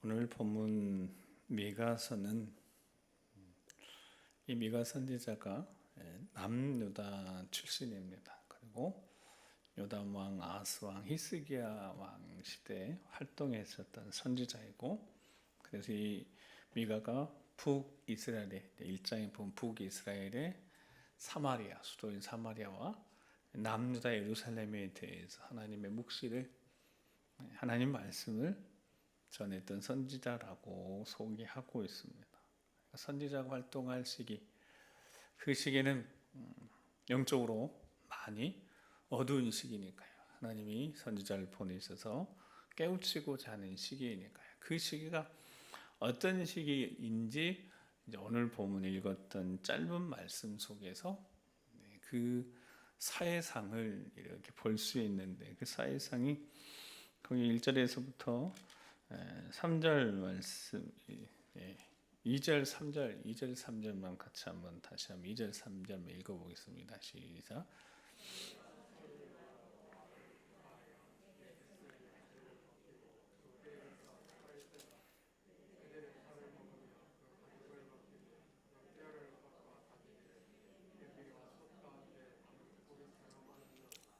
오늘 본문 미가서는 이 미가 선지자가 남유다 출신입니다. 그리고 요담 왕, 아스 왕, 히스기야 왕 시대에 활동했었던 선지자이고, 그래서 이 미가가 북이스라엘의 일장에 보면 북이스라엘의 사마리아, 수도인 사마리아와 남유다 예루살렘에 대해서 하나님의 묵시를, 하나님 말씀을 전했던 선지자라고 소개하고 있습니다. 선지자가 활동할 시기, 그 시기는 영적으로 많이 어두운 시기니까요. 하나님이 선지자를 보내셔서 깨우치고자 하는 시기이니까요. 그 시기가 어떤 시기인지 이제 오늘 본문 읽었던 짧은 말씀 속에서 그 사회상을 이렇게 볼 수 있는데, 그 사회상이 거기 1절에서부터 3절 말씀, 2절, 3절, 2절, 3절만 같이 한번 다시 한번 2절, 3절만 읽어보겠습니다. 시작.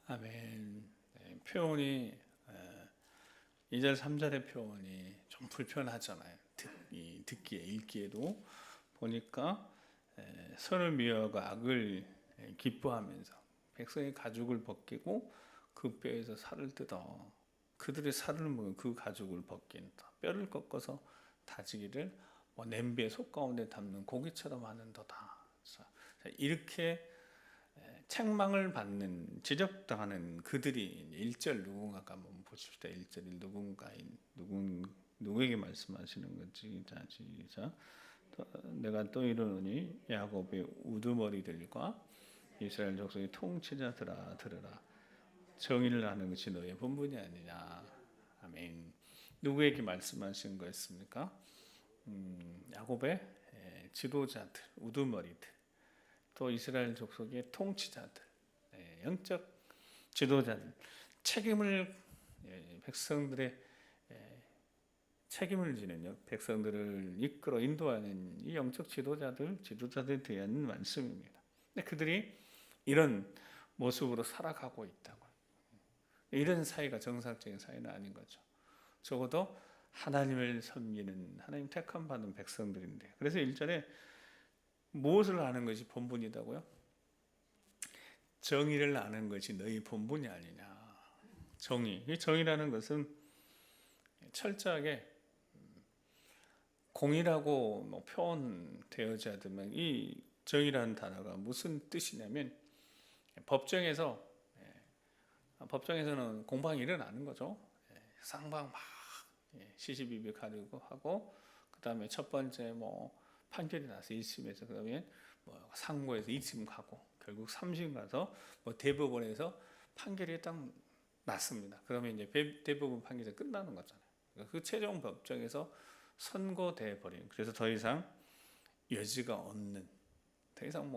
아멘. 표현이 2절, 3절의 표현이 좀 불편하잖아요. 듣기에, 읽기에도 보니까 선을 미워하고 악을 기뻐하면서 백성의 가죽을 벗기고 그 뼈에서 살을 뜯어 그들의 살을 먹은 그 가죽을 벗긴다. 뼈를 꺾어서 다지기를 냄비에 속 가운데 담는 고기처럼 하는도다. 이렇게 책망을 받는, 지적당하는 그들이 1절 누군가가 한번 보십시다. 1절이 누구에게 말씀하시는 건지. 자, 시작. 내가 또 이르노니 야곱의 우두머리들과 이스라엘 족속의 통치자들아 들으라. 정의를 하는 것이 너의 본분이 아니냐. 아멘. 누구에게 말씀하신 거였습니까? 야곱의 지도자들, 우두머리들, 또 이스라엘 족속의 통치자들, 영적 지도자들, 백성들의 책임을 지는, 백성들을 이끌어 인도하는 이 영적 지도자들에 대한 말씀입니다. 근데 그들이 이런 모습으로 살아가고 있다고. 이런 사회가 정상적인 사회는 아닌 거죠. 적어도 하나님을 섬기는, 하나님 택함 받은 백성들인데, 그래서 1절에 무엇을 아는 것이 본분이다고요? 정의를 아는 것이 너희 본분이 아니냐. 정의. 이 정의라는 것은 철저하게 공의라고 표현되어져야 되면, 이 정의라는 단어가 무슨 뜻이냐면 법정에서는 공방이 일어나는 거죠. 쌍방 막 시시비비 가지고 하고, 그 다음에 첫 번째 판결이 나서 1심에서, 그러면 상고에서 2심 가고, 결국 3심 가서 대법원에서 판결이 딱 났습니다. 그러면 이제 대법원 판결이 끝나는 거잖아요. 그 최종 법정에서 선고돼 버린, 그래서 더 이상 여지가 없는, 더 이상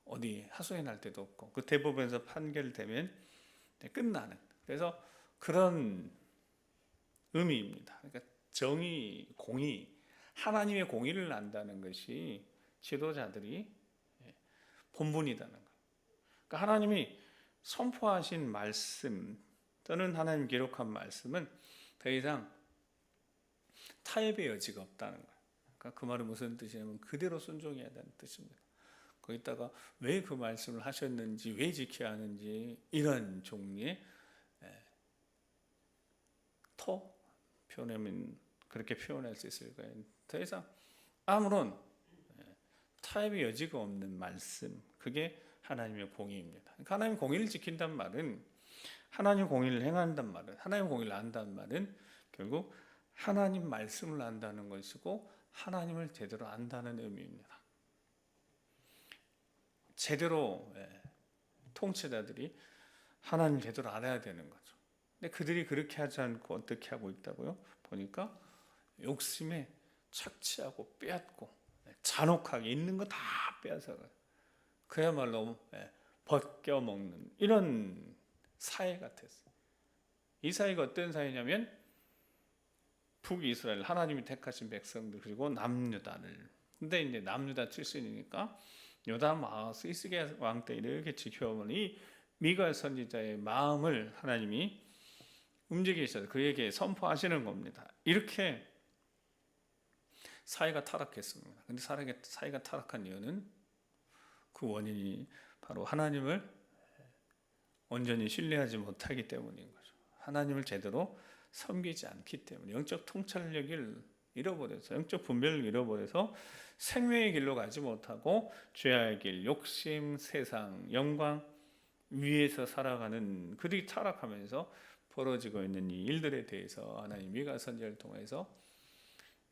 어디 하소연 할 데도 없고, 그 대법원에서 판결되면 끝나는, 그래서 그런 의미입니다. 그러니까 정의, 공의, 하나님의 공의를 안다는 것이 지도자들이 본분이라는 거예요. 그러니까 하나님이 선포하신 말씀 또는 하나님 기록한 말씀은 더 이상 타협의 여지가 없다는 거예요. 그러니까 그 말은 무슨 뜻이냐면 그대로 순종해야 되는 뜻입니다. 거기다가 왜 그 말씀을 하셨는지, 왜 지켜야 하는지, 이런 종류의 표현하면 그렇게 표현할 수 있을 거예요. 더 이상 아무런 타협의 여지가 없는 말씀, 그게 하나님의 공의입니다. 그러니까 하나님의 공의를 지킨다는 말은, 하나님 공의를 행한다는 말은, 하나님 공의를 안다는 말은 결국 하나님 말씀을 안다는 것이고, 하나님을 제대로 안다는 의미입니다. 제대로 통치자들이 하나님 제대로 알아야 되는 거죠. 근데 그들이 그렇게 하지 않고 어떻게 하고 있다고요? 보니까 욕심에 착취하고 빼앗고 잔혹하게 있는 거 다 빼앗아가요. 그야말로 벗겨먹는 이런 사회 같았어요. 이 사회가 어떤 사회냐면 북이스라엘 하나님이 택하신 백성들 그리고 남유다를. 근데 이제 남유다 출신이니까 요담 스이스게 왕 때 이렇게 지켜보니 미가 선지자의 마음을 하나님이 움직이셔서 그에게 선포하시는 겁니다. 이렇게 사회가 타락했습니다. 근데 사회가 타락한 이유는 그 원인이 바로 하나님을 온전히 신뢰하지 못하기 때문인 거죠. 하나님을 제대로 섬기지 않기 때문에 영적 통찰력을 잃어버려서 영적 분별을 잃어버려서 생명의 길로 가지 못하고 죄의 길, 욕심, 세상, 영광 위에서 살아가는 그들이 타락하면서 벌어지고 있는 이 일들에 대해서 하나님 미가 선지자를 통해서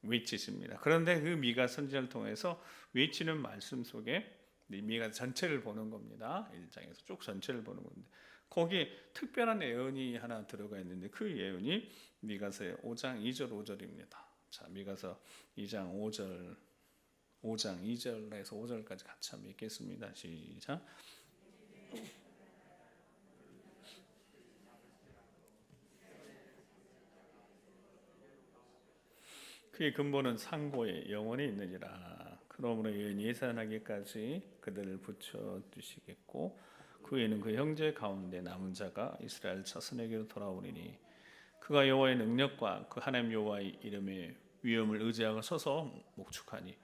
외치십니다. 그런데 그 미가 선지자를 통해서 외치는 말씀 속에 미가 전체를 보는 겁니다. 1장에서 쭉 전체를 보는 건데 거기에 특별한 예언이 하나 들어가 있는데 그 예언이 미가서의 5장 2절 5절입니다. 자, 미가서 2장 2절에서 5절까지 같이 한번 읽겠습니다. 시작. 그의 근본은 상고에 영원히 있느니라. 그러므로 여인 예산하기까지 그들을 붙여주시겠고 그에는 그 형제 가운데 남은 자가 이스라엘 자손에게로 돌아오리니 그가 여호와의 능력과 그 하나님 여호와의 이름의 위엄을 의지하고 서서 목축하니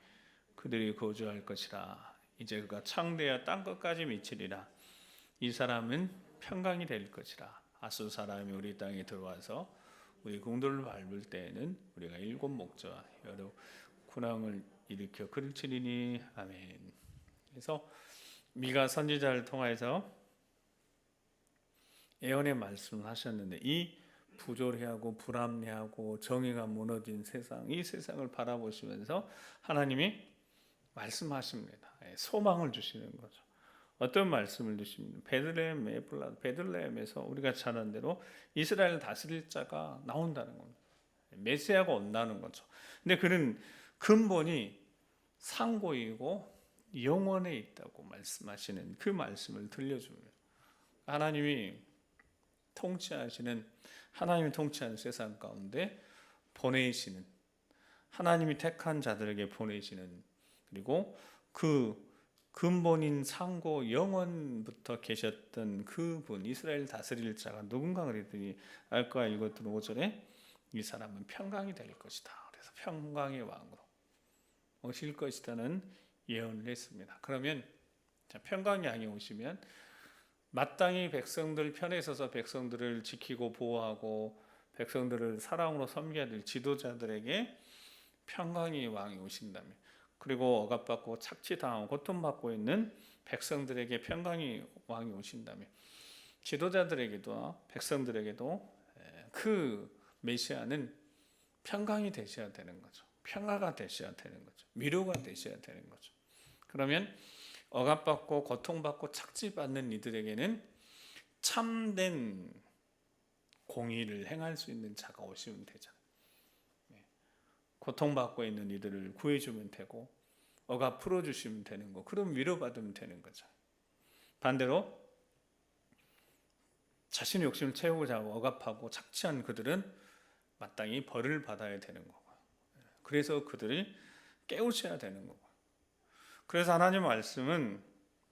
그들이 거주할 것이라. 이제 그가 창대하 땅 끝까지 미치리라. 이 사람은 평강이 될 것이라. 아수 사람이 우리 땅에 들어와서 우리 궁돌을 밟을 때에는 우리가 7 목자와 여러 군왕을 일으켜 그를 치리니. 아멘. 그래서 미가 선지자를 통해서 예언의 말씀을 하셨는데 이 부조리하고 불합리하고 정의가 무너진 세상, 이 세상을 바라보시면서 하나님이 말씀하십니다. 소망을 주시는 거죠. 어떤 말씀을 주십니까? 베들레헴에서 우리가 잘 아는 대로 이스라엘 다스릴 자가 나온다는 겁니다. 메시아가 온다는 거죠. 근데 그는 근본이 상고이고 영원에 있다고 말씀하시는 그 말씀을 들려줍니다. 하나님이 통치하는 세상 가운데 보내시는, 하나님이 택한 자들에게 보내시는, 그리고 그 근본인 상고 영원부터 계셨던 그분, 이스라엘 다스릴 자가 누군가 그랬더니 알과 일것들 5절에 이 사람은 평강이 될 것이다. 그래서 평강의 왕으로 오실 것이다는 예언을 했습니다. 그러면 평강의 왕이 오시면 마땅히 백성들 편에 서서 백성들을 지키고 보호하고 백성들을 사랑으로 섬겨야 될 지도자들에게 평강의 왕이 오신다면, 그리고 억압받고 착취당하고 고통받고 있는 백성들에게 평강의 왕이 오신다면 지도자들에게도 백성들에게도 그 메시아는 평강이 되셔야 되는 거죠. 평화가 되셔야 되는 거죠. 위로가 되셔야 되는 거죠. 그러면 억압받고 고통받고 착취받는 이들에게는 참된 공의를 행할 수 있는 자가 오시면 되잖아요. 고통받고 있는 이들을 구해주면 되고 억압 풀어주시면 되는 거, 그럼 위로받으면 되는 거죠. 반대로 자신의 욕심을 채우고자 하고 억압하고 착취한 그들은 마땅히 벌을 받아야 되는 거고, 그래서 그들이 깨우쳐야 되는 거고. 그래서 하나님 말씀은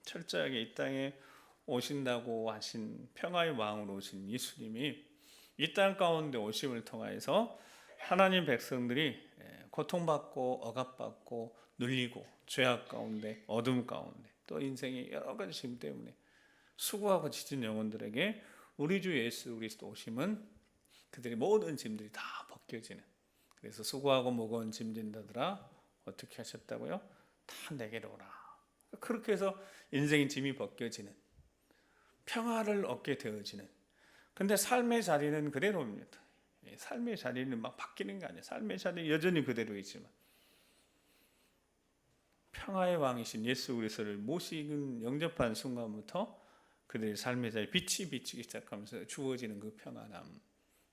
철저하게 이 땅에 오신다고 하신 평화의 왕으로 오신 예수님이 이 땅 가운데 오심을 통해서 하나님 백성들이 고통받고 억압받고 눌리고 죄악 가운데 어둠 가운데 또 인생의 여러 가지 짐 때문에 수고하고 지친 영혼들에게 우리 주 예수 그리스도 오심은 그들의 모든 짐들이 다 벗겨지는, 그래서 수고하고 무거운 짐진 자들아 어떻게 하셨다고요? 다 내게로 오라. 그렇게 해서 인생의 짐이 벗겨지는, 평화를 얻게 되어지는. 근데 삶의 자리는 그대로입니다. 삶의 자리는 막 바뀌는 게 아니에요. 삶의 자리는 여전히 그대로이지만 평화의 왕이신 예수 그리스도를 모시는 영접한 순간부터 그들의 삶의 자리 빛이 비치기 시작하면서 주어지는 그 평안함,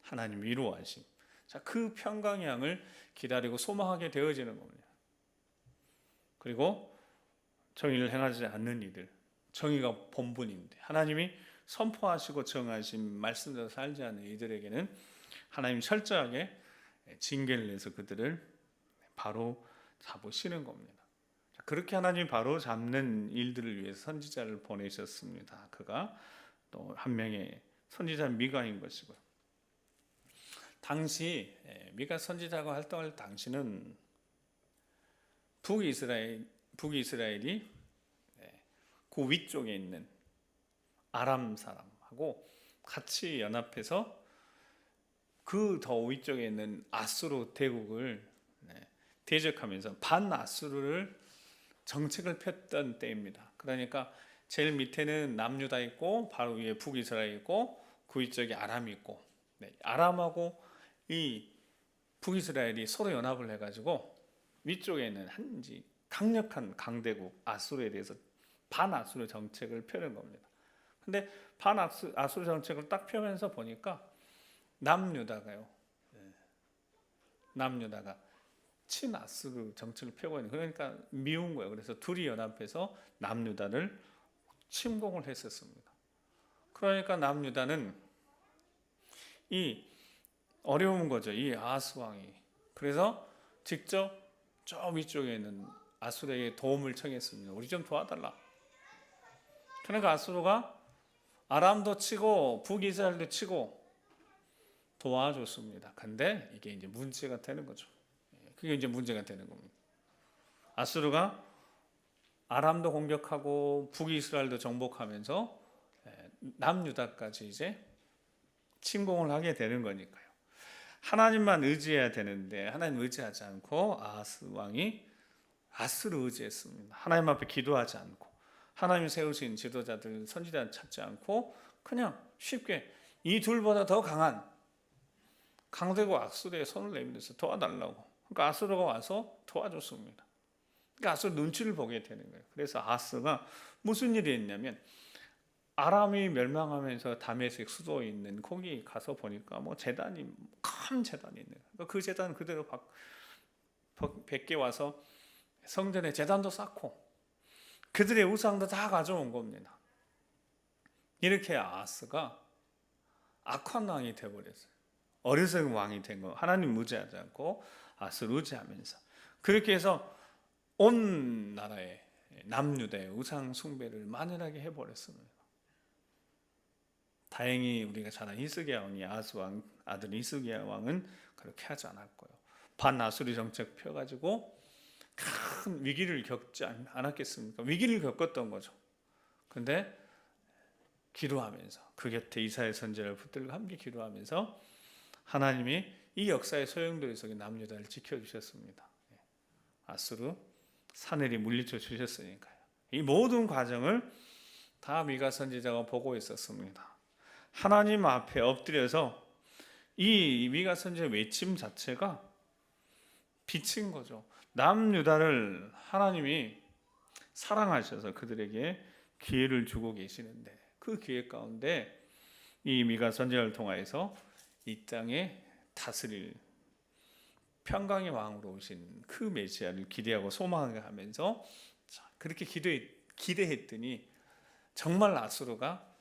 하나님 위로하심, 자, 그 평강의 양을 기다리고 소망하게 되어지는 겁니다. 그리고 정의를 행하지 않는 이들, 정의가 본분인데 하나님이 선포하시고 정하신 말씀대로 살지 않는 이들에게는 하나님 철저하게 징계를 내서 그들을 바로 잡으시는 겁니다. 그렇게 하나님이 바로 잡는 일들을 위해서 선지자를 보내셨습니다. 그가 또 한 명의 선지자 미가인 것이고요. 당시 미가 선지자가 활동할 당시는 북이스라엘이 그 위쪽에 있는 아람 사람하고 같이 연합해서 그 더 위쪽에 있는 아수르 대국을 대적하면서 반아수르를 정책을 폈던 때입니다. 그러니까 제일 밑에는 남유다 있고 바로 위에 북이스라엘 있고 그 위쪽에 아람이 있고 아람하고 이 북이스라엘이 서로 연합을 해가지고 위쪽에 있는 한지 강력한 강대국 아수르에 대해서 반아수르 정책을 펴는 겁니다. 근데 반아수르 정책을 딱 펴면서 보니까 남유다가 친아수르 정책을 펴고 있는, 그러니까 미운 거예요. 그래서 둘이 연합해서 남유다를 침공을 했었습니다. 그러니까 남유다는 이 어려운 거죠. 이 아하스 왕이. 그래서 직접 저 위쪽에 있는 아수르에게 도움을 청했습니다. 우리 좀 도와달라. 그러니까 아수르가 아람도 치고 북이스라엘도 치고 도와줬습니다. 근데 이게 이제 문제가 되는 거죠. 그게 이제 문제가 되는 겁니다. 아수르가 아람도 공격하고 북이스라엘도 정복하면서 남유다까지 이제 침공을 하게 되는 거니까요. 하나님만 의지해야 되는데 하나님 의지하지 않고 아하스 왕이 아수르 의지했습니다. 하나님 앞에 기도하지 않고 하나님 세우신 지도자들 선지자를 찾지 않고 그냥 쉽게 이 둘보다 더 강한 강대국 아수르에 손을 내밀어서 도와달라고. 그러니까 아수르가 와서 도와줬습니다. 그러니까 아수르 눈치를 보게 되는 거예요. 그래서 아하스가 무슨 일이 있냐면 아람이 멸망하면서 다메섹 수도에 있는 거기 가서 보니까 뭐 재단이 큰 재단이 있는 거예요. 그 재단 그대로 밖에 와서 성전에 재단도 쌓고 그들의 우상도 다 가져온 겁니다. 이렇게 아하스가 악한 왕이 되어버렸어요. 어리석은 왕이 된 거. 하나님 의지하지 않고 아수르 의지하면서 그렇게 해서 온 나라에 남유다의 우상 숭배를 만연하게 해버렸습니다. 다행히 우리가 잘 아는 히스기야 왕이 아하스 왕 아들 히스기야 왕은 그렇게 하지 않았고요. 반아수르 정책 펴가지고 큰 위기를 겪지 않았겠습니까? 위기를 겪었던 거죠. 근데 기도하면서 그 곁에 이사야 선지자를 붙들고 함께 기도하면서 하나님이 이 역사의 소용돌이 속에 남유다를 지켜주셨습니다. 아수르 사내리 물리쳐 주셨으니까요. 이 모든 과정을 다 미가 선지자가 보고 있었습니다. 하나님 앞에 엎드려서 이 미가 선지자의 외침 자체가 비친 거죠. 남유다를 하나님이 사랑하셔서 그들에게 기회를 주고 계시는데 그 기회 가운데 이 미가 선지자를 통하여서 이 땅에 다스릴 평강의 왕으로 오신 그 메시아를 기대하고 소망하면서 그렇게 기대했더니 정말 아수르가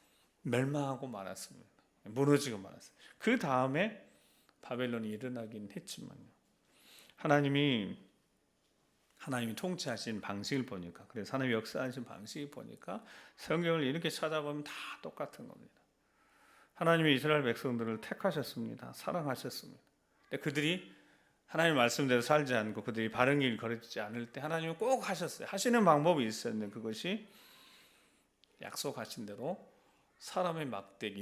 멸망하고 말았습니다. 무너지고 말았어요. 그 다음에 바벨론이 일어나긴 했지만요. 하나님이 통치하신 방식을 보니까, 그래서 하나님이 역사하신 방식을 보니까 성경을 이렇게 찾아보면 다 똑같은 겁니다. 하나님이 이스라엘 백성들을 택하셨습니다. 사랑하셨습니다. 근데 그들이 하나님 말씀대로 살지 않고 그들이 바른 길 걸어지지 않을 때 하나님은 꼭 하셨어요. 하시는 방법이 있었는데 그것이 약속하신 대로 사람 막대기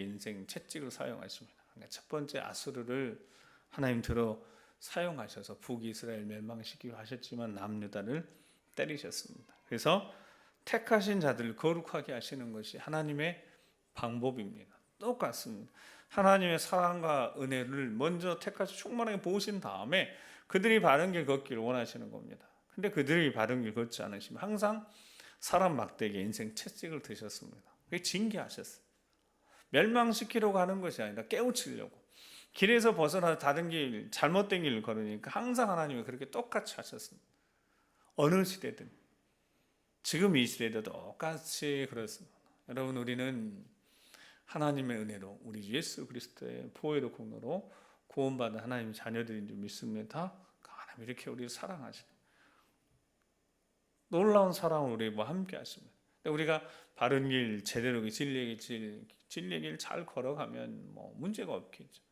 인생 채찍을 사용하십니다. 그러니까 첫 번째 아수르를 하나님 들어 사용하셔서 북이스라엘 멸망시키기로 하셨지만 남유다를 때리셨습니다. 그래서 택하신 자들을 거룩하게 하시는 것이 하나님의 방법입니다. 똑같습니다. 하나님의 사랑과 은혜를 먼저 택하셔 충만하게 보신 다음에 그들이 바른 길 걷기를 원하시는 겁니다. 근데 그들이 바른 길 걷지 않으시면 항상 사람 막대기에 인생 채찍을 드셨습니다. 그게 징계하셨어요. 멸망시키려고 하는 것이 아니라 깨우치려고. 길에서 벗어나 다른 길, 잘못된 길을 걸으니까 항상 하나님이 그렇게 똑같이 하셨습니다. 어느 시대든. 지금 이 시대도 똑같이 그렇습니다. 여러분, 우리는 하나님의 은혜로 우리 예수 그리스도의 보혈의 공로로 구원받은 하나님 자녀들인 줄 믿습니다. 하나님 이렇게 우리를 사랑하시네. 놀라운 사랑을 우리 뭐 함께 하십니다. 우리가 바른 길, 제대로 진리의 길 잘 걸어가면 뭐 문제가 없겠죠.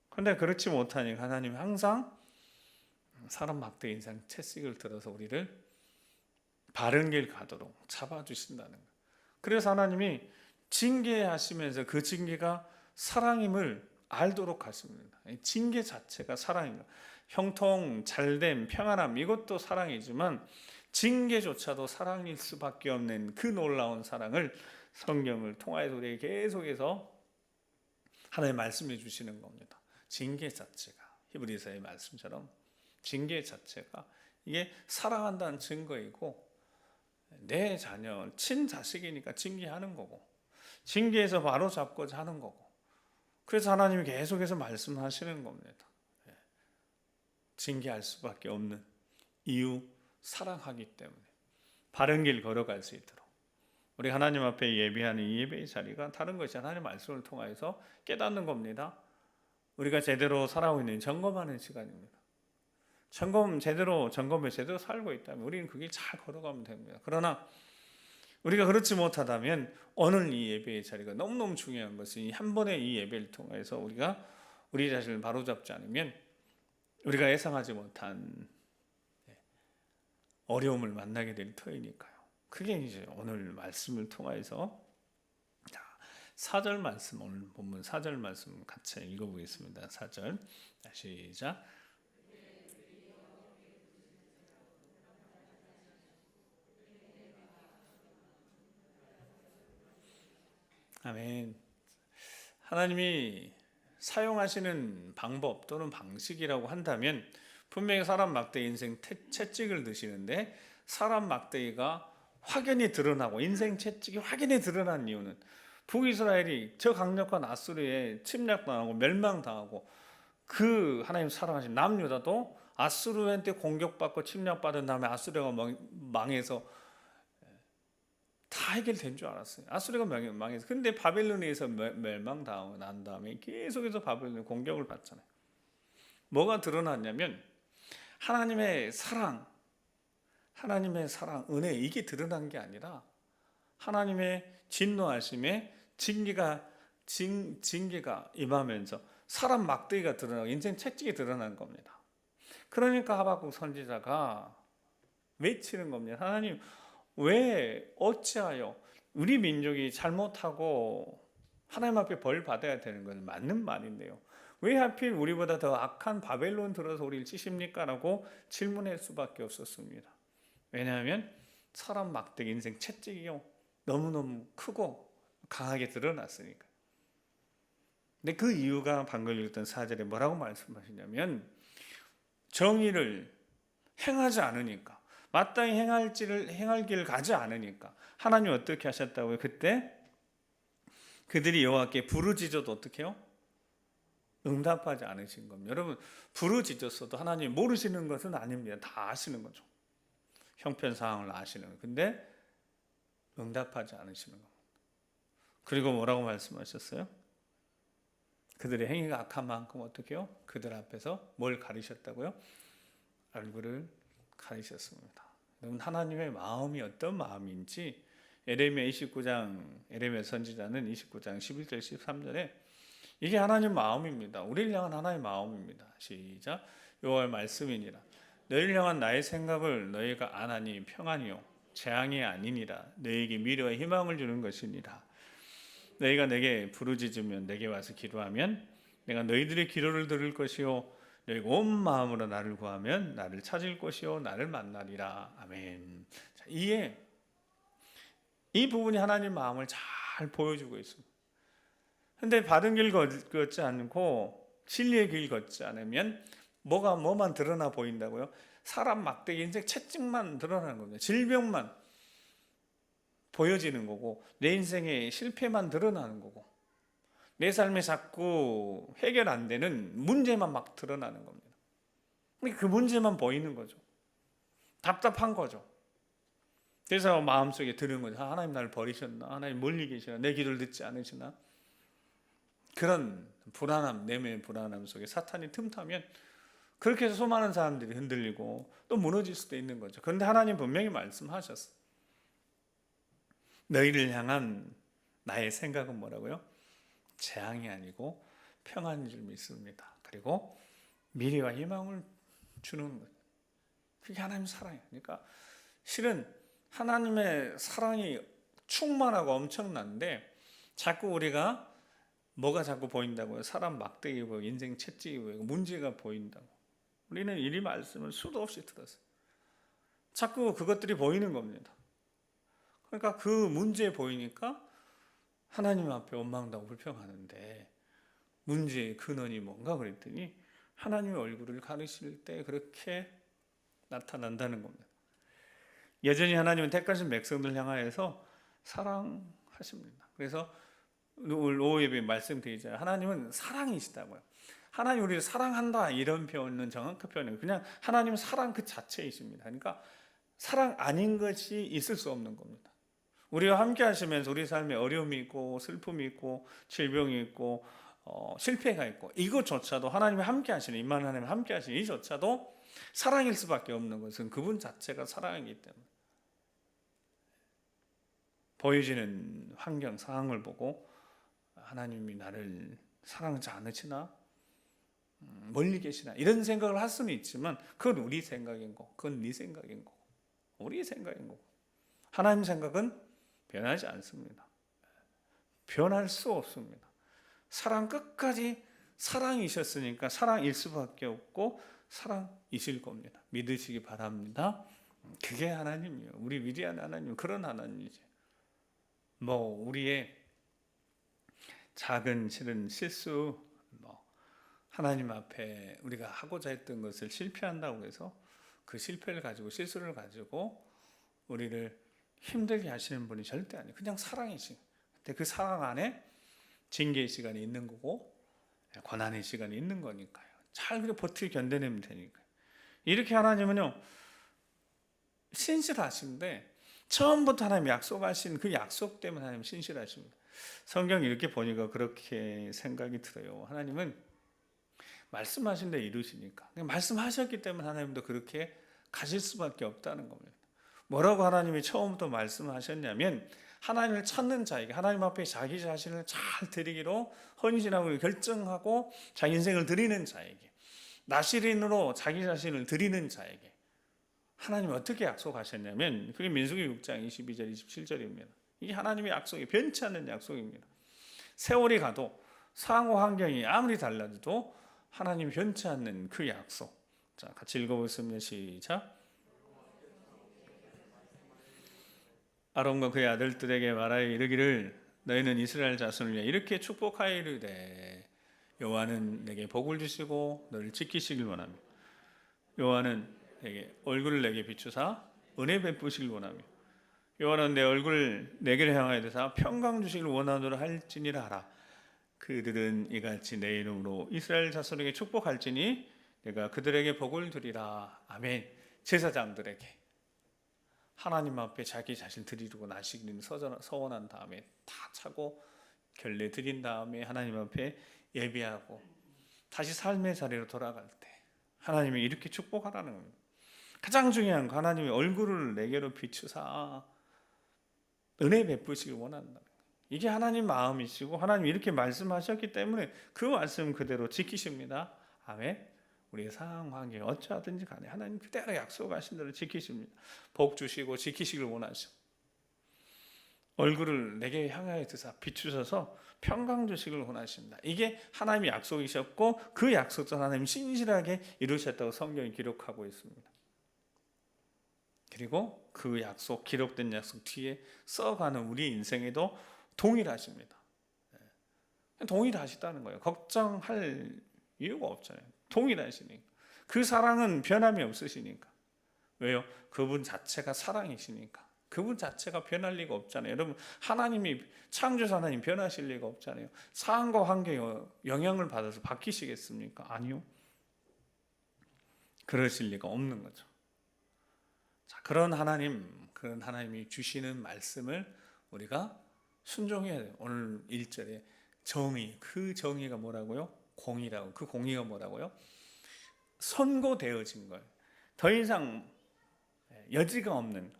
그런데 그렇지 못하니까 하나님 항상 사람 막대 인생 채찍을 들어서 우리를 바른 길 가도록 잡아주신다는 거예요. 그래서 하나님이 징계하시면서 그 징계가 사랑임을 알도록 하십니다. 징계 자체가 사랑입니다. 형통, 잘됨, 평안함 이것도 사랑이지만 징계조차도 사랑일 수밖에 없는 그 놀라운 사랑을 성경을 통하여서 우리에게 계속해서 하나님 말씀해 주시는 겁니다. 징계 자체가 히브리서의 말씀처럼 징계 자체가 이게 사랑한다는 증거이고 내 자녀, 친자식이니까 징계하는 거고 징계해서 바로 잡고자 하는 거고 그래서 하나님이 계속해서 말씀하시는 겁니다. 징계할 수밖에 없는 이유 사랑하기 때문에 바른 길 걸어갈 수 있도록 우리 하나님 앞에 예배하는 이 예배의 자리가 다른 것이 하나님 말씀을 통하여서 깨닫는 겁니다. 우리가 제대로 살아오고 있는 점검하는 시간입니다. 점검에 제대로 살고 있다면 우리는 그 길 잘 걸어가면 됩니다. 그러나 우리가 그렇지 못하다면 오늘 이 예배의 자리가 너무너무 중요한 것은 이 한 번의 이 예배를 통해서 우리가 우리 자신을 바로잡지 않으면 우리가 예상하지 못한 어려움을 만나게 될 터이니까요. 그게 이제 오늘 말씀을 통해서 4절 말씀, 오늘 본문 4절 말씀 같이 읽어보겠습니다. 4절 시작. 아멘. 하나님이 사용하시는 방법 또는 방식이라고 한다면 분명히 사람 막대 인생 채찍을 드시는데 사람 막대기가 확연히 드러나고 인생 채찍이 확연히 드러난 이유는 북이스라엘이 저 강력한 아수르에 침략당하고 멸망당하고 그 하나님 사랑하신 남유다도 아수르한테 공격받고 침략받은 다음에 아수르가 망해서 다 해결된 줄 알았어요. 아수르가 망해서. 근데 바벨론에서 멸망당하고 난 다음에 계속해서 바벨론의 공격을 받잖아요. 뭐가 드러났냐면 하나님의 사랑, 은혜 이게 드러난 게 아니라 하나님의 진노하심에 징계가 임하면서 사람 막대기가 드러나고 인생 채찍이 드러난 겁니다. 그러니까 하박국 선지자가 외치는 겁니다. 하나님 왜 어찌하여 우리 민족이 잘못하고 하나님 앞에 벌 받아야 되는 건 맞는 말인데요. 왜 하필 우리보다 더 악한 바벨론 들어서 우리를 치십니까? 라고 질문할 수밖에 없었습니다. 왜냐하면 사람 막대기 인생 채찍이요 너무너무 크고 강하게 드러났으니까. 근데 그 이유가 방금 읽었던 4절에 뭐라고 말씀하시냐면 정의를 행하지 않으니까 마땅히 행할 길을 가지 않으니까 하나님 어떻게 하셨다고요? 그때 그들이 여호와께 부르짖어도 어떻게 해요? 응답하지 않으신 겁니다. 여러분 부르짖었어도 하나님 모르시는 것은 아닙니다. 다 아시는 거죠. 형편상황을 아시는 거예요. 근데 응답하지 않으시는 겁니다. 그리고 뭐라고 말씀하셨어요? 그들의 행위가 악한 만큼 어떻게 해요? 그들 앞에서 뭘 가리셨다고요? 얼굴을 가리셨습니다. 여러분 하나님의 마음이 어떤 마음인지 에레미야 선지자는 29장 11절 13절에 이게 하나님 마음입니다. 우리를 향한 하나님의 마음입니다. 시작. 여호와의 말씀이니라. 너희를 향한 나의 생각을 너희가 아나니 평안이요 재앙이 아니니라. 너희에게 미래와 희망을 주는 것이니라. 너희가 내게 부르짖으면 내게 와서 기도하면 내가 너희들의 기도를 들을 것이요 너희가 온 마음으로 나를 구하면 나를 찾을 것이요 나를 만나리라. 아멘. 자, 이 부분이 하나님 마음을 잘 보여주고 있습니다. 근데 바른 길 걷지 않고 진리의 길 걷지 않으면 뭐만 드러나 보인다고요? 사람 막대기 인생 채찍만 드러나는 겁니다. 질병만 보여지는 거고 내 인생의 실패만 드러나는 거고 내 삶에 자꾸 해결 안 되는 문제만 막 드러나는 겁니다. 그 문제만 보이는 거죠. 답답한 거죠. 그래서 마음속에 드는 거죠. 하나님 나를 버리셨나? 하나님 멀리 계시나? 내 기도를 듣지 않으시나? 그런 불안함, 내면의 불안함 속에 사탄이 틈타면 그렇게 해서 수많은 사람들이 흔들리고 또 무너질 수도 있는 거죠. 그런데 하나님 분명히 말씀하셨어요. 너희를 향한 나의 생각은 뭐라고요? 재앙이 아니고 평안인 줄 믿습니다. 그리고 미래와 희망을 주는 거예요. 그게 하나님의 사랑이에요. 그러니까 실은 하나님의 사랑이 충만하고 엄청난데 자꾸 우리가 뭐가 자꾸 보인다고요? 사람 막대기 보이고 인생 채찍이 보이고 문제가 보인다고. 우리는 이 말씀을 수도 없이 들었어요. 자꾸 그것들이 보이는 겁니다. 그러니까 그 문제 보이니까 하나님 앞에 원망하고 불평하는데 문제의 근원이 뭔가 그랬더니 하나님의 얼굴을 가르칠 때 그렇게 나타난다는 겁니다. 여전히 하나님은 택하신 백성들 향하여서 사랑하십니다. 그래서 오늘 오후 예배 말씀드리잖아요. 하나님은 사랑이시다고요. 하나님 우리를 사랑한다 이런 표현은 정확한 표현이에요. 그냥 하나님은 사랑 그 자체이십니다. 그러니까 사랑 아닌 것이 있을 수 없는 겁니다. 우리와 함께 하시면서 우리 삶에 어려움이 있고 슬픔이 있고 질병이 있고 실패가 있고 이것조차도 하나님이 함께 하시는 임마누엘 하나님이 함께 하시는 이조차도 사랑일 수밖에 없는 것은 그분 자체가 사랑이기 때문에 보여지는 환경 상황을 보고 하나님이 나를 사랑하지 않으시나 멀리 계시나 이런 생각을 할 수는 있지만 그건 우리 생각인 거고 그건 네 생각인 거고 우리 생각인 거고 하나님 생각은 변하지 않습니다. 변할 수 없습니다. 사랑 끝까지 사랑이셨으니까 사랑일 수밖에 없고 사랑이실 겁니다. 믿으시기 바랍니다. 그게 하나님이에요. 우리 위대한 하나님 그런 하나님이죠. 우리의 작은 실은 실수 하나님 앞에 우리가 하고자 했던 것을 실패한다고 해서 그 실패를 가지고 실수를 가지고 우리를 힘들게 하시는 분이 절대 아니에요. 그냥 사랑이지. 근데 그 사랑 안에 징계의 시간이 있는 거고 고난의 시간이 있는 거니까요. 잘 그래 버티고 견뎌내면 되니까요. 이렇게 하나님은요 신실하신데 처음부터 하나님 약속하신 그 약속 때문에 하나님 신실하십니다. 성경 이렇게 보니까 그렇게 생각이 들어요. 하나님은 말씀하신 데 이루시니까 말씀하셨기 때문에 하나님도 그렇게 가실 수밖에 없다는 겁니다. 뭐라고 하나님이 처음부터 말씀하셨냐면 하나님을 찾는 자에게 하나님 앞에 자기 자신을 잘 드리기로 헌신하고 결정하고 자기 인생을 드리는 자에게 나시린으로 자기 자신을 드리는 자에게 하나님이 어떻게 약속하셨냐면 그게 민수기 6장 22절 27절입니다. 이게 하나님의 약속이 변치 않는 약속입니다. 세월이 가도 상호 환경이 아무리 달라도 하나님이 변치 않는 그 약속. 자, 같이 읽어보겠습니다. 시작. 아론과 그의 아들들에게 말하여 이르기를 너희는 이스라엘 자손을 위해 이렇게 축복하여 이르되 여호와는 내게 복을 주시고 너를 지키시길 원하며 여호와는 내게 얼굴을 내게 비추사 은혜 베푸시길 원하며 여호와는 내 얼굴을 내게를 향하여 드사 평강 주시길 원하노라 할지니라 하라. 그들은 이같이 내 이름으로 이스라엘 자손에게 축복할지니 내가 그들에게 복을 주리라. 아멘. 제사장들에게 하나님 앞에 자기 자신 드리고 나시기는 서원한 다음에 다 차고 결례 드린 다음에 하나님 앞에 예배하고 다시 삶의 자리로 돌아갈 때 하나님이 이렇게 축복하라는 겁니다. 가장 중요한 거 하나님의 얼굴을 내게로 비추사 은혜 베푸시길 원한다. 이게 하나님 마음이시고 하나님이 이렇게 말씀하셨기 때문에 그 말씀 그대로 지키십니다. 아멘. 우리의 상황 환경이 어찌하든지 간에 하나님 그대로 약속하신 대로 지키십니다. 복 주시고 지키시길 원하시고 얼굴을 내게 향하여 드사 비추셔서 평강 주시길 원하십니다. 이게 하나님의 약속이셨고 그 약속도 하나님 신실하게 이루셨다고 성경이 기록하고 있습니다. 그리고 그 약속 기록된 약속 뒤에 써가는 우리 인생에도 동일하십니다. 동일하시다는 거예요. 걱정할 이유가 없잖아요. 동일하시니까. 그 사랑은 변함이 없으시니까. 왜요? 그분 자체가 사랑이시니까. 그분 자체가 변할 리가 없잖아요. 여러분 하나님이 창조자 하나님 변하실 리가 없잖아요. 상황과 환경에 영향을 받아서 바뀌시겠습니까? 아니요. 그러실 리가 없는 거죠. 자, 그런 하나님이 주시는 말씀을 우리가 순종해야 돼요. 오늘 1절에 정의, 그 정의가 뭐라고요? 공의라고. 그 공의가 뭐라고요? 선고되어진 거예요. 더 이상 여지가 없는.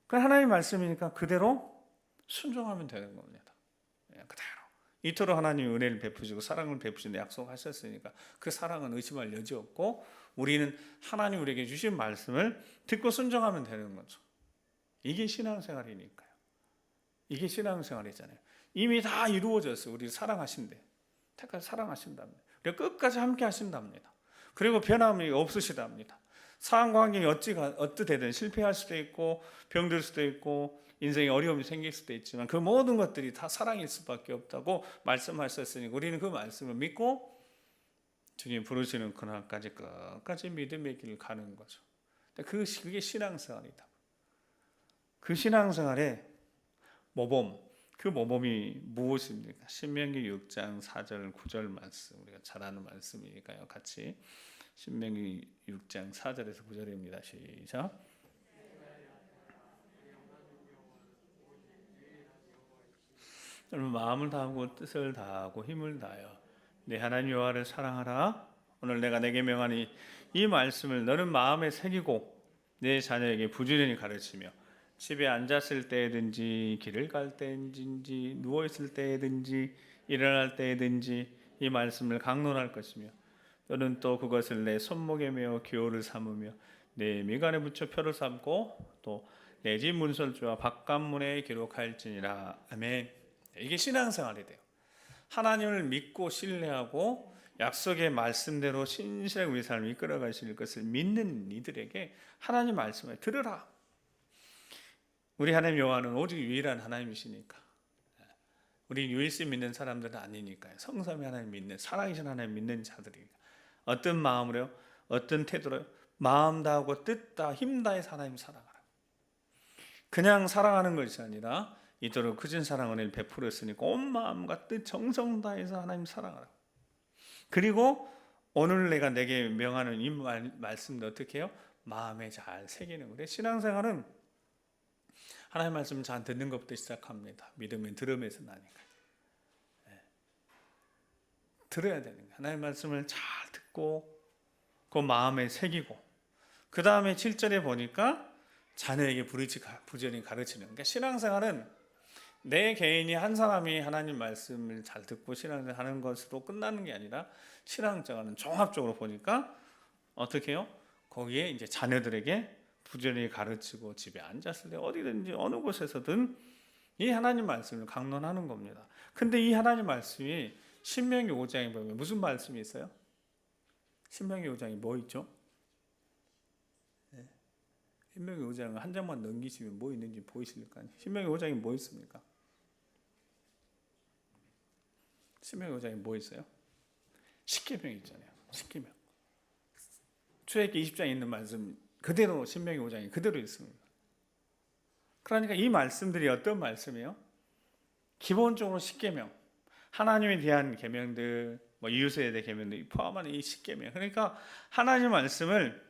그 하나님 말씀이니까 그대로 순종하면 되는 겁니다. 그대로. 이토록 하나님 은혜를 베푸시고 사랑을 베푸시는 약속하셨으니까 그 사랑은 의심할 여지 없고 우리는 하나님 우리에게 주신 말씀을 듣고 순종하면 되는 거죠. 이게 신앙생활이니까요. 이게 신앙생활이잖아요. 이미 다 이루어졌어요. 우리를 사랑하신대. 택하여 사랑하신답니다. 그리고 끝까지 함께 하신답니다. 그리고 변함이 없으시답니다. 상황 관계가 어찌되든 실패할 수도 있고 병들 수도 있고 인생에 어려움이 생길 수도 있지만 그 모든 것들이 다 사랑일 수밖에 없다고 말씀하셨으니 우리는 그 말씀을 믿고 주님 부르시는 그날까지 끝까지 믿음의 길을 가는 거죠. 그게 신앙생활이다. 그 신앙생활의 모범, 그 모범이 무엇입니까? 신명기 6장 4절 9절 말씀, 우리가 잘 아는 말씀이니까요. 같이 신명기 6장 4절에서 9절입니다. 시작. 여러분 마음을 다하고 뜻을 다하고 힘을 다하여 내 하나님 여호와를 사랑하라. 오늘 내가 내게 명하니 이 말씀을 너는 마음에 새기고 내 자녀에게 부지런히 가르치며 집에 앉았을 때든지 길을 갈 때든지 누워 있을 때든지 일어날 때든지 이 말씀을 강론할 것이며 너는 또 그것을 내 손목에 메어 기호를 삼으며 내 미간에 붙여 표를 삼고 또 내 집 문설주와 바깥문에 기록할지니라. 아멘. 이게 신앙생활이 돼요. 하나님을 믿고 신뢰하고 약속의 말씀대로 신실하게 우리 삶을 이끌어 가실 것을 믿는 이들에게 하나님 말씀을 들으라. 우리 하나님 여호와는 오직 유일한 하나님이시니까. 우리 유일신 믿는 사람들은 아니니까요. 성삼위 하나님 믿는, 살아계신 하나님 믿는 자들이니까. 어떤 마음으로, 어떤 태도로 마음 다하고 뜻 다, 힘 다해서 하나님 사랑하라. 그냥 사랑하는 것이 아니라 이토록 크신 사랑 은혜를 베풀었으니까 온 마음과 뜻 정성 다해서 하나님 사랑하라. 그리고 오늘 내가 내게 명하는 이 말씀도 어떻게 해요? 마음에 잘 새기는 거예요. 신앙생활은 하나님 말씀 잘 듣는 것부터 시작합니다. 믿음은 들음에서 나니까. 들어야 되는 거예요. 하나님 말씀을 잘 듣고 그 마음에 새기고 그 다음에 7절에 보니까 자녀에게 부지런히 가르치는. 그러니까 신앙생활은 내 개인이 한 사람이 하나님 말씀을 잘 듣고 신앙생활 하는 것으로 끝나는 게 아니라 신앙생활은 종합적으로 보니까 어떻게 해요? 거기에 이제 자녀들에게 부지런히 가르치고 집에 앉았을 때 어디든지 어느 곳에서든 이 하나님 말씀을 강론하는 겁니다. 근데 이 하나님 말씀이 신명기 5장에 보면 무슨 말씀이 있어요? 신명기 5장에 뭐 있죠? 신명기 5장 한 장만 넘기시면 뭐 있는지 보이실까요? 신명기 5장에 뭐 있습니까? 신명기 5장에 뭐 있어요? 십계명 있잖아요. 십계명. 출애굽기 20장에 있는 말씀 그대로 신명기 5장에 그대로 있습니다. 그러니까 이 말씀들이 어떤 말씀이에요? 기본적으로 십계명, 하나님에 대한 계명들, 뭐 이웃에 대한 계명들 포함한 이 십계명. 그러니까 하나님 말씀을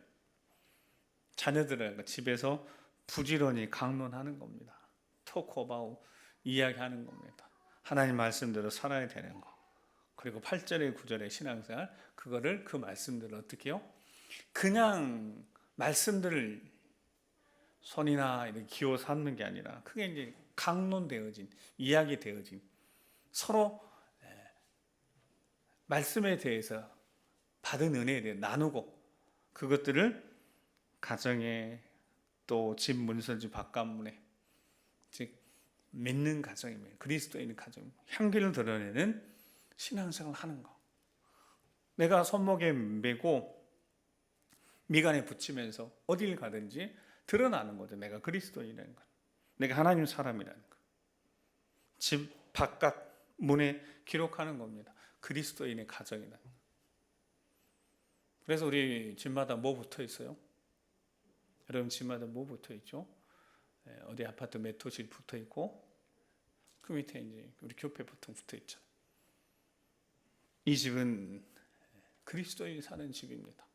자녀들과 집에서 부지런히 강론하는 겁니다. 토크어바웃 이야기하는 겁니다. 하나님 말씀대로 살아야 되는 거. 그리고 8절에 9절의 신앙생활 그거를 그 말씀들을 어떻게 해요? 그냥 말씀들을 손이나 이렇게 기호 삼는 게 아니라 그게 이제 강론되어진 이야기되어진 서로 말씀에 대해서 받은 은혜에 대해 나누고 그것들을 가정에 또 집 문설주 바깥문에 즉 믿는 가정이면 그리스도인의 가정 향기를 드러내는 신앙생활을 하는 거. 내가 손목에 메고 미간에 붙이면서 어딜 가든지 드러나는 거죠. 내가 그리스도인이라는 것. 내가 하나님 사람이라는 것. 집 바깥 문에 기록하는 겁니다. 그리스도인의 가정이라는 것. 그래서 우리 집마다 뭐 붙어 있어요? 여러분 집마다 뭐 붙어 있죠? 어디 아파트 몇 호실 붙어 있고 그 밑에 이제 우리 교회 보통 붙어 있죠. 이 집은 그리스도인이 사는 집입니다.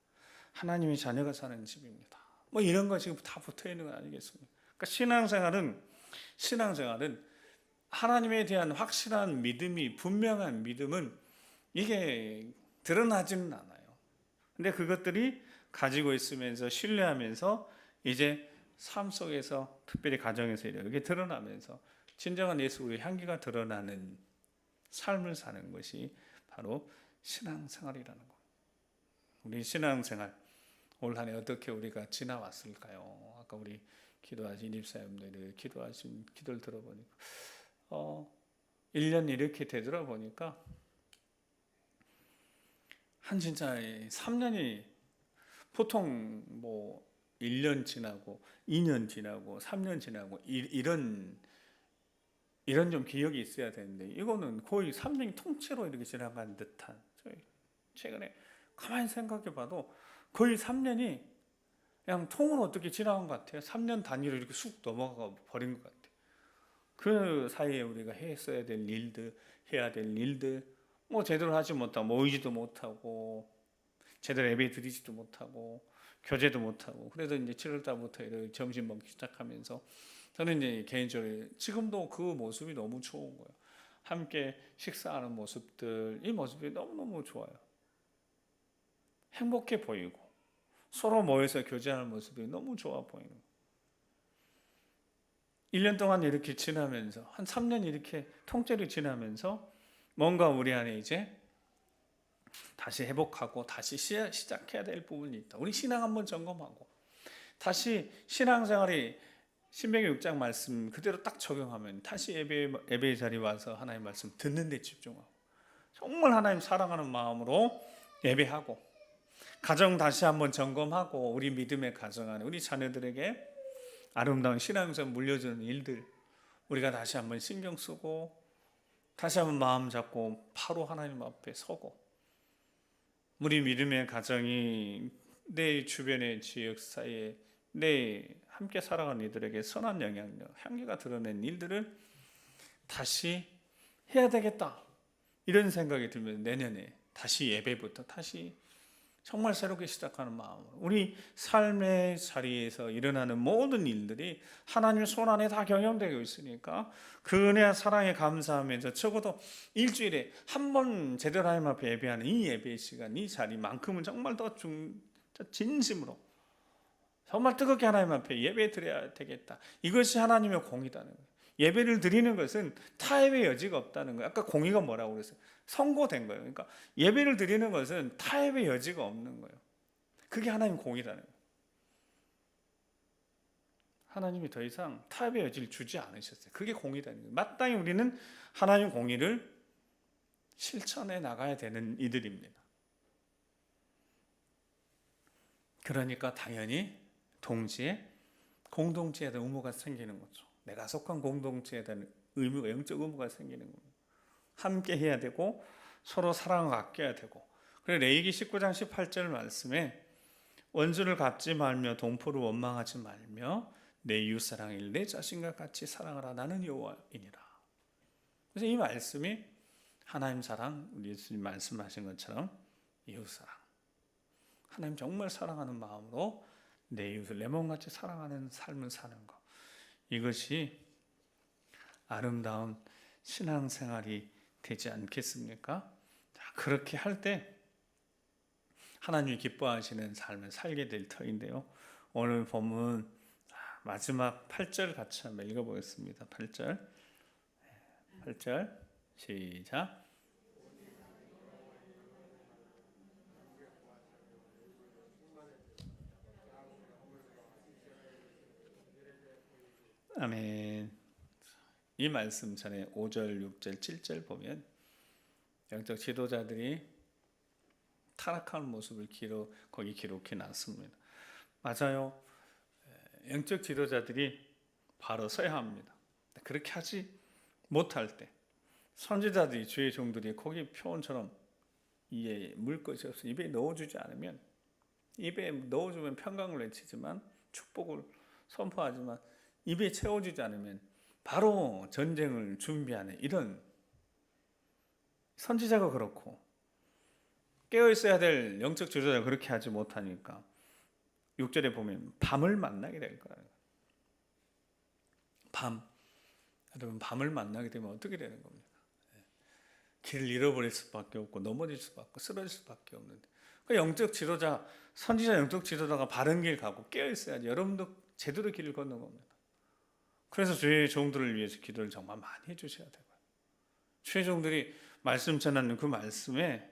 하나님의 자녀가 사는 집입니다. 뭐 이런 거 지금 다 붙어 있는 건 아니겠습니까? 그러니까 신앙생활은 하나님에 대한 확실한 믿음이, 분명한 믿음은 이게 드러나지는 않아요. 근데 그것들이 가지고 있으면서 신뢰하면서 이제 삶 속에서, 특별히 가정에서 이렇게 드러나면서 진정한 예수 그리스도의 향기가 드러나는 삶을 사는 것이 바로 신앙생활이라는 거예요. 우리 신앙생활 올 한 해 어떻게 우리가 지나왔을까요? 아까 우리 기도하신 입사님들이 기도하신 기도를 들어보니까 1년 이렇게 되돌아보니까 한 진짜 3년이, 보통 뭐 1년 지나고 2년 지나고 3년 지나고 이런 좀 기억이 있어야 되는데, 이거는 거의 3년이 통째로 이렇게 지나간 듯한, 최근에 가만히 생각해 봐도 거의 3년이 그냥 통으로 어떻게 지나간 것 같아요. 3년 단위로 이렇게 쑥 넘어가 버린 것 같아요. 그 사이에 우리가 했어야 될 일들, 해야 될 일들, 뭐 제대로 하지 못하고, 모이지도 못하고, 제대로 예배 드리지도 못하고, 교제도 못하고, 그래서 이제 7월달부터 이렇게 점심 먹기 시작하면서 저는 이제 개인적으로 지금도 그 모습이 너무 좋은 거예요. 함께 식사하는 모습들, 이 모습이 너무너무 좋아요. 행복해 보이고 서로 모여서 교제하는 모습이 너무 좋아 보이는 거예요. 1년 동안 이렇게 지나면서, 한 3년 이렇게 통째로 지나면서 뭔가 우리 안에 이제 다시 회복하고 다시 시작해야 될 부분이 있다. 우리 신앙 한번 점검하고 다시 신앙생활이 신명기 6장 말씀 그대로 딱 적용하면 다시 예배의 자리에 와서 하나님 말씀 듣는 데 집중하고 정말 하나님 사랑하는 마음으로 예배하고, 가정 다시 한번 점검하고, 우리 믿음의 가정 안에 우리 자녀들에게 아름다운 신앙에서 물려주는 일들 우리가 다시 한번 신경 쓰고 다시 한번 마음 잡고 바로 하나님 앞에 서고, 우리 믿음의 가정이 내 주변의 지역 사이에 내 함께 살아가는 이들에게 선한 영향력, 향기가 드러낸 일들을 다시 해야 되겠다, 이런 생각이 들면 내년에 다시 예배부터 다시 정말 새롭게 시작하는 마음으로 우리 삶의 자리에서 일어나는 모든 일들이 하나님의 손 안에 다 경영되고 있으니까 그 은혜와 사랑에 감사하면서 적어도 일주일에 한 번 제대로 하나님 앞에 예배하는 이 예배 시간, 이 자리만큼은 정말 더 진심으로 정말 뜨겁게 하나님 앞에 예배 드려야 되겠다. 이것이 하나님의 공의다는 거예요. 예배를 드리는 것은 타협의 여지가 없다는 거예요. 아까 공의가 뭐라고 그랬어요? 선고된 거예요. 그러니까 예배를 드리는 것은 타협의 여지가 없는 거예요. 그게 하나님 공의라는 거예요. 하나님이 더 이상 타협의 여지를 주지 않으셨어요. 그게 공의라는 거예요. 마땅히 우리는 하나님 공의를 실천해 나가야 되는 이들입니다. 그러니까 당연히 동지에 공동체에 대한 의무가 생기는 거죠. 내가 속한 공동체에 대한 의무가, 영적 의무가 생기는 겁니다. 함께 해야 되고 서로 사랑을 아껴야 되고, 그래서 레위기 19장 18절 말씀에 원수를 갚지 말며 동포를 원망하지 말며 내 이웃사랑을 내 자신과 같이 사랑하라, 나는 여호와이니라. 그래서 이 말씀이 하나님 사랑, 우리 예수님 말씀하신 것처럼 이웃사랑, 하나님 정말 사랑하는 마음으로 내 이웃을 내 몸같이 사랑하는 삶을 사는 것, 이것이 아름다운 신앙생활이 되지 않겠습니까? 그렇게 할 때 하나님이 기뻐하시는 삶을 살게 될 터인데요. 오늘 본문 마지막 8절 같이 한번 읽어보겠습니다. 8절 시작. 아멘. 이 말씀 전에 5절, 6절, 7절 보면 영적 지도자들이 타락하는 모습을 거기 기록해 놨습니다. 맞아요. 영적 지도자들이 바로 서야 합니다. 그렇게 하지 못할 때 선지자들이, 주의 종들이 고기 표현처럼 이에 물 것이 없어 입에 넣어주지 않으면, 입에 넣어주면 평강을 외치지만 축복을 선포하지만 입에 채워주지 않으면 바로 전쟁을 준비하는 이런 선지자가 그렇고, 깨어있어야 될 영적 지도자가 그렇게 하지 못하니까 6절에 보면 밤을 만나게 될 거예요. 밤. 여러분 밤을 만나게 되면 어떻게 되는 겁니까? 길을 잃어버릴 수밖에 없고 넘어질 수밖에 없고 쓰러질 수밖에 없는데 그 영적 지도자, 선지자 영적 지도자가 바른 길 가고 깨어 있어야지 여러분도 제대로 길을 걷는 겁니다. 그래서 주의 종들을 위해서 기도를 정말 많이 해주셔야 되고요. 주의 종들이 말씀 전하는 그 말씀에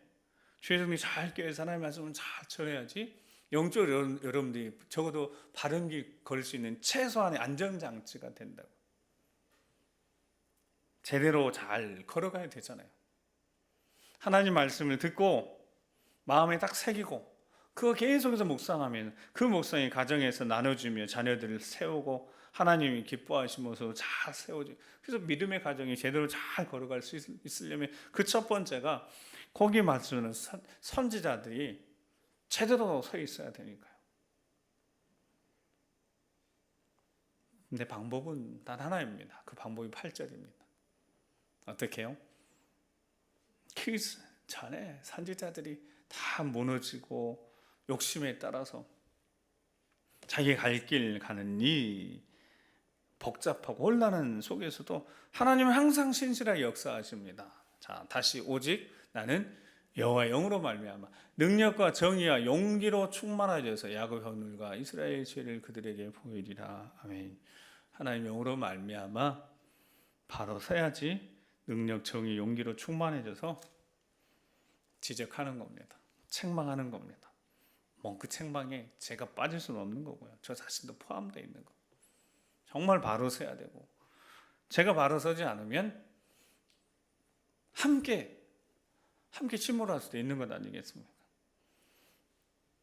주의 종들이 잘 깨어서 하나님의 말씀을 잘 전해야지 영적으로 여러분들이 적어도 바른 길 걸을 수 있는 최소한의 안전장치가 된다고. 제대로 잘 걸어가야 되잖아요. 하나님 말씀을 듣고 마음에 딱 새기고 그거 계속해서 묵상하면 그 묵상이 가정에서 나눠주며 자녀들을 세우고 하나님이 기뻐하신 모습으로 잘 세워주. 그래서 믿음의 가정이 제대로 잘 걸어갈 수 있으려면 그 첫 번째가 거기 맞추는 선지자들이 제대로 서 있어야 되니까요. 근데 방법은 단 하나입니다. 그 방법이 8절입니다. 어떻게 해요? 그 전에 선지자들이 다 무너지고 욕심에 따라서 자기 갈 길 가는 이 복잡하고 혼란한 속에서도 하나님은 항상 신실하게 역사하십니다. 자, 다시 오직 나는 여호와의 영으로 말미암아 능력과 정의와 용기로 충만하여서 야곱 형들과 이스라엘 죄를 그들에게 보이리라. 아멘. 하나님 영으로 말미암아 바로 서야지 능력, 정의, 용기로 충만해져서 지적하는 겁니다. 책망하는 겁니다. 뭐 그 책망에 제가 빠질 수는 없는 거고요. 저 자신도 포함되어 있는 거. 정말 바로 서야 되고 제가 바로 서지 않으면 함께 침몰할 수도 있는 것 아니겠습니까?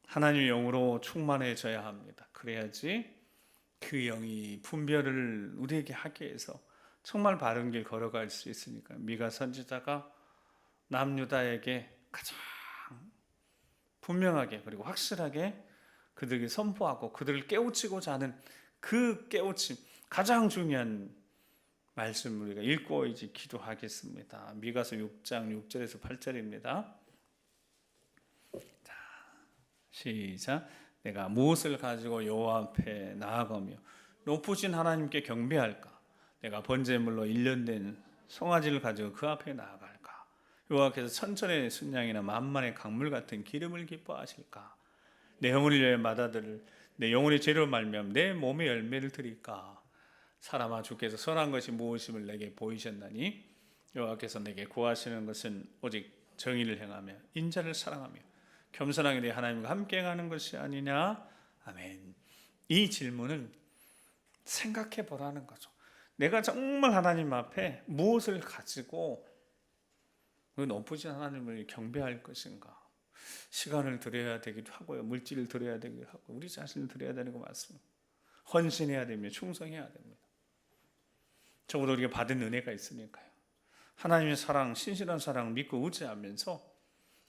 하나님의 영으로 충만해져야 합니다. 그래야지 그 영이 분별을 우리에게 하게 해서 정말 바른 길 걸어갈 수 있으니까 미가 선지자가 남유다에게 가장 분명하게 그리고 확실하게 그들에게 선포하고 그들을 깨우치고자 하는 그 깨우침 가장 중요한 말씀을 우리가 읽고 이제 기도하겠습니다. 미가서 6장 6절에서 8절입니다. 자, 시작. 내가 무엇을 가지고 여호와 앞에 나아가며 높으신 하나님께 경배할까? 내가 번제물로 1년 된 송아지를 가지고 그 앞에 나아갈까? 여호와께서 천천의 순양이나 만만의 강물 같은 기름을 기뻐하실까? 내 영혼을 위하여 맏아들을 내 영혼의 죄로 말미암아 내 몸의 열매를 드릴까? 사람아 주께서 선한 것이 무엇임을 내게 보이셨나니 여호와께서 내게 구하시는 것은 오직 정의를 행하며 인자를 사랑하며 겸손하게 내 하나님과 함께 행하는 것이 아니냐. 아멘. 이 질문은 생각해 보라는 거죠. 내가 정말 하나님 앞에 무엇을 가지고 그 높으신 하나님을 경배할 것인가. 시간을 드려야 되기도 하고요. 물질을 드려야 되기도 하고 우리 자신을 드려야 되는 거 맞습니다. 헌신해야 되며 충성해야 됩니다. 적어도 우리가 받은 은혜가 있으니까요. 하나님의 사랑, 신실한 사랑을 믿고 의지하면서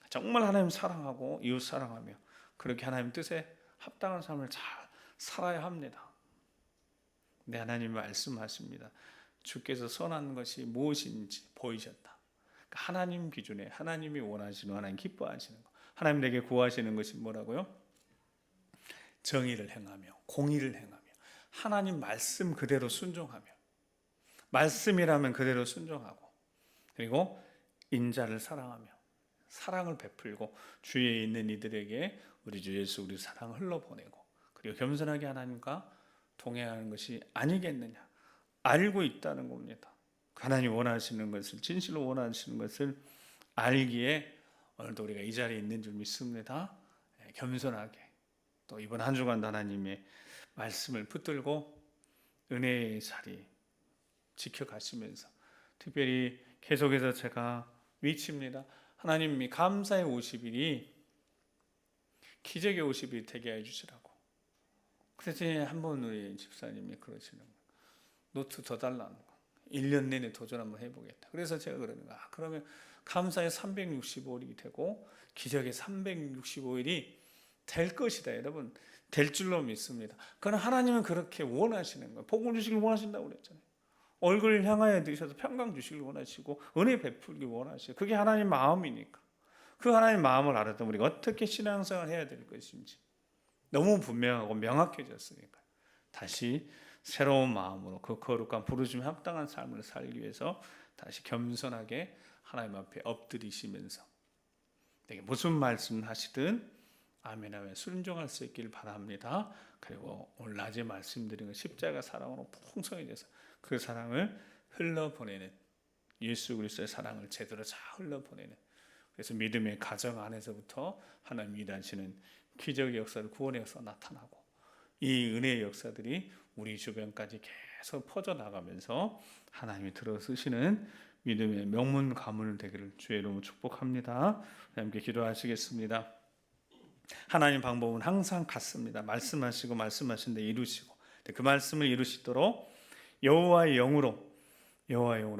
정말 하나님 사랑하고 이웃 사랑하며 그렇게 하나님 뜻에 합당한 삶을 잘 살아야 합니다. 근데 하나님 말씀하십니다. 주께서 선한 것이 무엇인지 보이셨다. 그러니까 하나님 기준에 하나님이 원하시는 하나님 기뻐하시는 것 하나님 내게 구하시는 것이 뭐라고요? 정의를 행하며 공의를 행하며 하나님 말씀 그대로 순종하며 말씀이라면 그대로 순종하고 그리고 인자를 사랑하며 사랑을 베풀고 주위에 있는 이들에게 우리 주 예수 우리 사랑을 흘러보내고 그리고 겸손하게 하나님과 동행하는 것이 아니겠느냐 알고 있다는 겁니다. 하나님 원하시는 것을 진실로 원하시는 것을 알기에 오늘도 우리가 이 자리에 있는 줄 믿습니다. 겸손하게 또 이번 한 주간 하나님의 말씀을 붙들고 은혜의 자리 지켜가시면서 특별히 계속해서 제가 외칩니다. 하나님이 감사의 50일이 기적의 50일 되게 해주시라고. 그래서 한번 우리 집사님이 그러시는 거예요. 노트 더 달라는 거. 1년 내내 도전 한번 해보겠다. 그래서 제가 그러는 거야. 그러면 감사의 365일이 되고 기적의 365일이 될 것이다. 여러분 될 줄로 믿습니다. 그러나 하나님은 그렇게 원하시는 거예요. 복을 주시길 원하신다고 그랬잖아요. 얼굴을 향하여 드셔서 평강 주시길 원하시고 은혜 베풀기 원하시고 그게 하나님 마음이니까 그 하나님 마음을 알았다면 우리가 어떻게 신앙생활을 해야 될 것인지 너무 분명하고 명확해졌으니까 다시 새로운 마음으로 그 거룩한 부르심에 합당한 삶을 살기 위해서 다시 겸손하게 하나님 앞에 엎드리시면서 내게 무슨 말씀 하시든 아멘 하며 순종할 수 있길 바랍니다. 그리고 오늘 낮에 말씀드린 그 십자가 사랑으로 풍성해져서 그 사랑을 흘러보내는, 예수 그리스도의 사랑을 제대로 잘 흘러보내는, 그래서 믿음의 가정 안에서부터 하나님이 일하시는 기적의 역사를, 구원의 역사가 나타나고 이 은혜의 역사들이 우리 주변까지 계속 퍼져나가면서 하나님이 들어쓰시는 믿음의 명문 가문 되기를 주의 이름으로 축복합니다. 함께 기도하시겠습니다. 하나님 방법은 항상 같습니다. 말씀하시고 말씀하신 데 이루시고, 그 말씀을 이루시도록 여호와의 영으로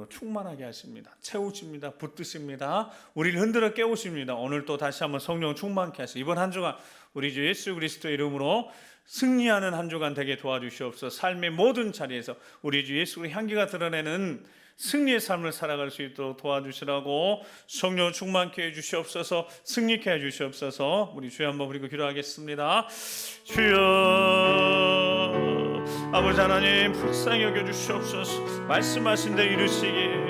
충만하게 하십니다. 채우십니다. 붙드십니다. 우리를 흔들어 깨우십니다. 오늘 또 다시 한번 성령 충만케 하시고 이번 한 주간 우리 주 예수 그리스도의 이름으로 승리하는 한 주간 되게 도와주시옵소서. 삶의 모든 자리에서 우리 주 예수의 향기가 드러내는 승리의 삶을 살아갈 수 있도록 도와주시라고 성령 충만케 해주시옵소서. 승리케 해주시옵소서. 우리 주여 한번 부리고 기도하겠습니다. 주여 아버지 하나님 불쌍히 여겨주시옵소서. 말씀하신 대로 이루시기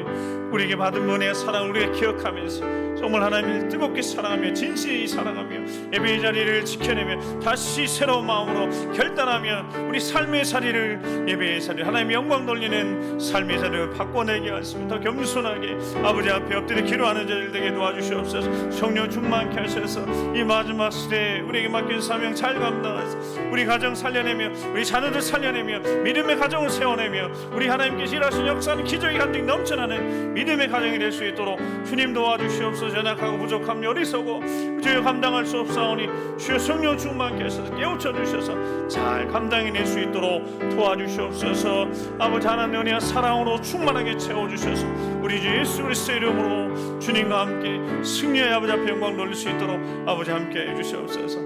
우리에게 받은 은혜의 사랑을 우리가 기억하면서 정말 하나님을 뜨겁게 사랑하며 진실히 사랑하며 예배의 자리를 지켜내며 다시 새로운 마음으로 결단하며 우리 삶의 자리를, 예배의 자리를 하나님의 영광 돌리는 삶의 자리를 바꿔내게 하십니다. 더 겸손하게 아버지 앞에 엎드려 기도하는 자리를 되게 도와주시옵소서. 성령 충만케 하셔서 이 마지막 시대에 우리에게 맡긴 사명 잘 감당하셔서 우리 가정 살려내며 우리 자녀들 살려내며 믿음의 가정을 세워내며 우리 하나님께서 일하신 역사는 기적이 간증 넘쳐나는 믿음의 가정이 될 수 있도록 주님 도와주시옵소서. 연약하고 부족함 어리석고 주여 감당할 수 없사오니 주여 성령 충만케 하셔서 깨우쳐 주셔서 잘 감당해낼 수 있도록 도와주시옵소서. 아버지 하나님 은혜와 사랑으로 충만하게 채워주셔서 우리 주 예수 그리스도의 이름으로 주님과 함께 승리의 아버지 앞에 영광 돌릴 수 있도록 아버지 함께 해주시옵소서.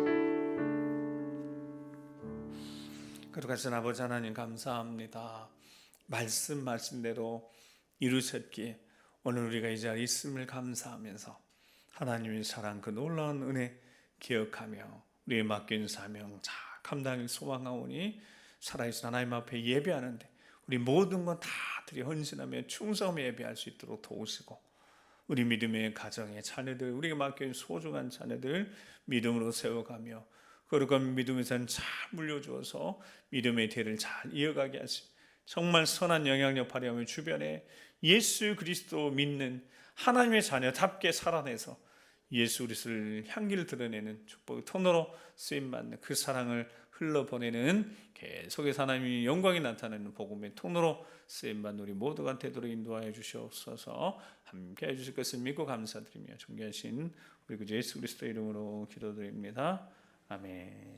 거룩하신 아버지 하나님 감사합니다. 말씀대로 이루셨기에 오늘 우리가 이 자리에 있음을 감사하면서 하나님의 사랑, 그 놀라운 은혜 기억하며 우리의 맡긴 사명 잘 감당을 소망하오니 살아계신 하나님 앞에 예배하는데 우리 모든 것 다 드려 헌신하며 충성하며 예배할 수 있도록 도우시고 우리 믿음의 가정의 자녀들, 우리에게 맡긴 소중한 자녀들 믿음으로 세워가며 거룩한 믿음에서 잘 물려주어서 믿음의 대를 잘 이어가게 하시고 정말 선한 영향력 발휘하며 주변에 예수 그리스도 믿는 하나님의 자녀답게 살아내서 예수 그리스도를 향기를 드러내는 축복의 통로로 쓰임받는 그 사랑을 흘러보내는 계속해서 하나님의 영광이 나타나는 복음의 통로로 쓰임받는 우리 모두가 되도록 인도하여 주시옵소서. 함께 해주실 것을 믿고 감사드리며 존귀하신 우리 그 예수 그리스도 이름으로 기도드립니다. 아멘.